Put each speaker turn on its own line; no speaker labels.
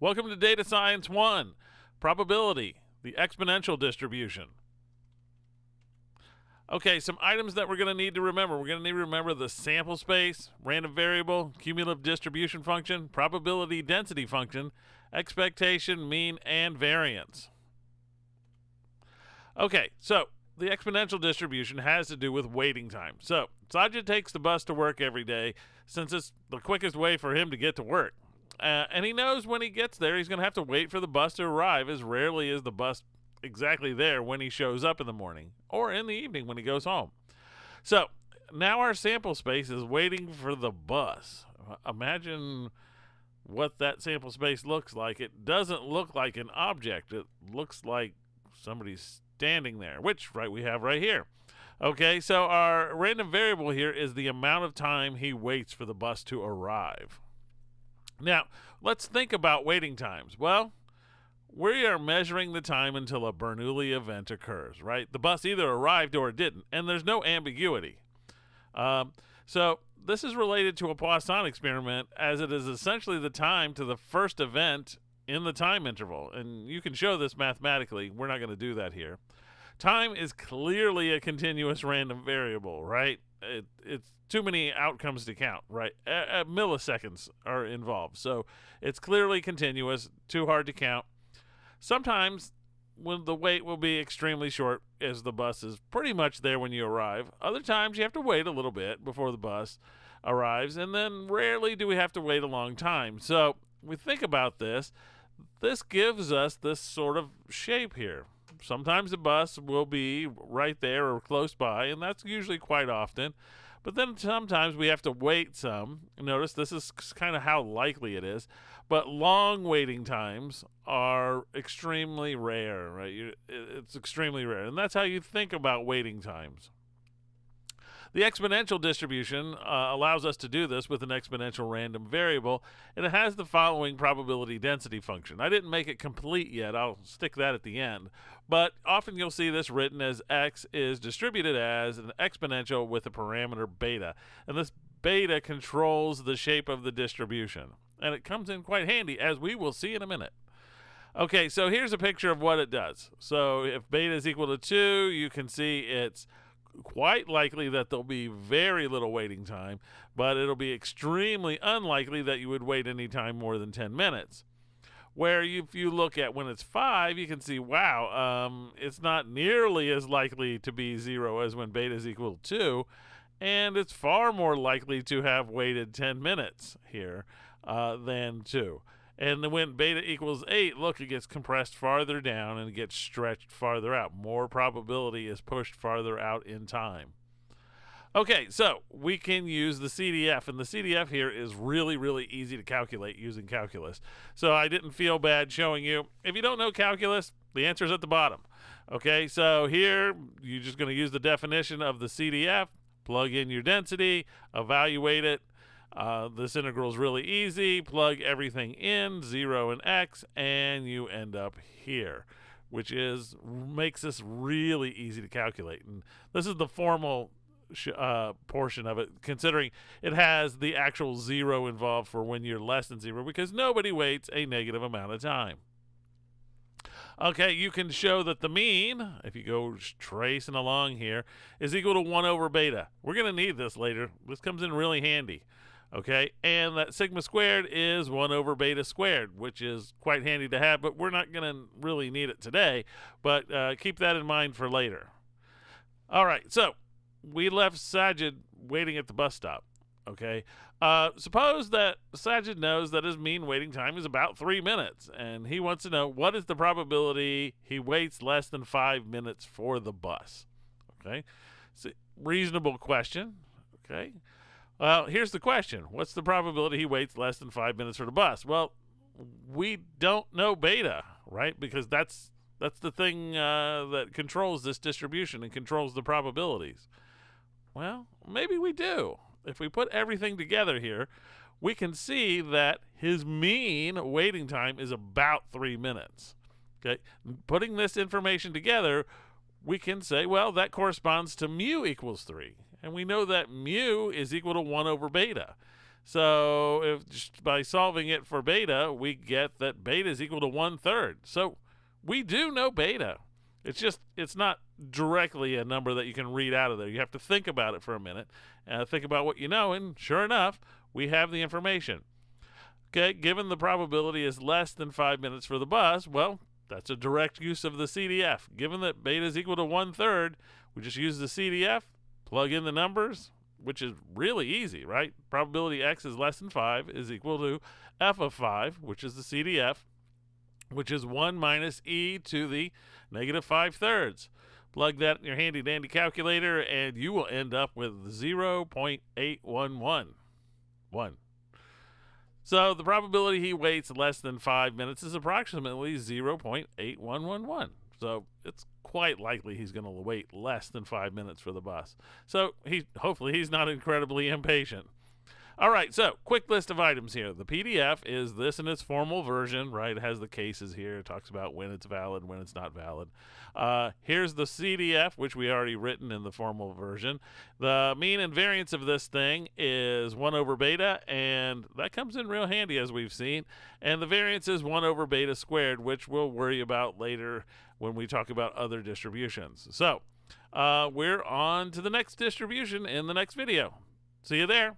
Welcome to Data Science 1, Probability, the Exponential Distribution. Okay, some items that we're going to need to remember. We're going to need to remember the sample space, random variable, cumulative distribution function, probability density function, expectation, mean, and variance. Okay, so the exponential distribution has to do with waiting time. So Sajid takes the bus to work every day since it's the quickest way for him to get to work. And he knows when he gets there, he's going to have to wait for the bus to arrive, as rarely is the bus exactly there when he shows up in the morning or in the evening when he goes home. So now our sample space is waiting for the bus. Imagine what that sample space looks like. It doesn't look like an object. It looks like somebody's standing there, which we have right here. Okay, so our random variable here is the amount of time he waits for the bus to arrive. Now, let's think about waiting times. Well, we are measuring the time until a Bernoulli event occurs, right? The bus either arrived or it didn't, and there's no ambiguity. So this is related to a Poisson experiment, as it is essentially the time to the first event in the time interval. And you can show this mathematically. We're not going to do that here. Time is clearly a continuous random variable, right? It's too many outcomes to count, right? Milliseconds are involved. So it's clearly continuous, too hard to count. Sometimes when the wait will be extremely short, as the bus is pretty much there when you arrive. Other times you have to wait a little bit before the bus arrives, and then rarely do we have to wait a long time. So we think about this. This gives us this sort of shape here. Sometimes the bus will be right there or close by, and that's usually quite often. But then sometimes we have to wait some. Notice this is kind of how likely it is. But long waiting times are extremely rare, right? It's extremely rare. And that's how you think about waiting times. The exponential distribution allows us to do this with an exponential random variable, and it has the following probability density function. I didn't make it complete yet. I'll stick that at the end. But often you'll see this written as x is distributed as an exponential with a parameter beta. And this beta controls the shape of the distribution. And it comes in quite handy, as we will see in a minute. Okay, so here's a picture of what it does. So if beta is equal to 2, you can see it's quite likely that there'll be very little waiting time, but it'll be extremely unlikely that you would wait any time more than 10 minutes. Where if you look at when it's 5, you can see, wow, it's not nearly as likely to be 0 as when beta is equal to 2, and it's far more likely to have waited 10 minutes here than 2. And then when beta equals 8, look, it gets compressed farther down and it gets stretched farther out. More probability is pushed farther out in time. Okay, so we can use the CDF, and the CDF here is really, really easy to calculate using calculus. So I didn't feel bad showing you. If you don't know calculus, the answer is at the bottom. Okay, so here you're just going to use the definition of the CDF, plug in your density, evaluate it. This integral is really easy. Plug everything in, 0 and x, and you end up here, which makes this really easy to calculate. And this is the formal portion of it, considering it has the actual 0 involved for when you're less than 0, because nobody waits a negative amount of time. Okay, you can show that the mean, if you go tracing along here, is equal to 1 over beta. We're going to need this later. This comes in really handy. Okay, and that sigma squared is 1 over beta squared, which is quite handy to have, but we're not going to really need it today. But keep that in mind for later. All right, so we left Sajid waiting at the bus stop. Okay, suppose that Sajid knows that his mean waiting time is about 3 minutes, and he wants to know what is the probability he waits less than 5 minutes for the bus. Okay, it's a reasonable question. Okay. Well, here's the question. What's the probability he waits less than 5 minutes for the bus? Well, we don't know beta, right? Because that's the thing that controls this distribution and controls the probabilities. Well, maybe we do. If we put everything together here, we can see that his mean waiting time is about 3 minutes. Okay, putting this information together, we can say, well, that corresponds to mu equals 3. And we know that mu is equal to 1 over beta. So if just by solving it for beta, we get that beta is equal to 1/3. So we do know beta. It's not directly a number that you can read out of there. You have to think about it for a minute, think about what you know, and sure enough, we have the information. Okay, given the probability is less than 5 minutes for the bus, well, that's a direct use of the CDF. Given that beta is equal to 1/3, we just use the CDF, plug in the numbers, which is really easy, right? Probability x is less than 5 is equal to f of 5, which is the CDF, which is 1 minus e to the negative 5/3. Plug that in your handy dandy calculator, and you will end up with 0.811. So the probability he waits less than 5 minutes is approximately 0.8111. So it's quite likely he's going to wait less than 5 minutes for the bus. So hopefully he's not incredibly impatient. All right, so quick list of items here. The PDF is this in its formal version, right? It has the cases here. It talks about when it's valid, when it's not valid. Here's the CDF, which we already written in the formal version. The mean and variance of this thing is 1 over beta, and that comes in real handy as we've seen. And the variance is 1 over beta squared, which we'll worry about later when we talk about other distributions. So we're on to the next distribution in the next video. See you there.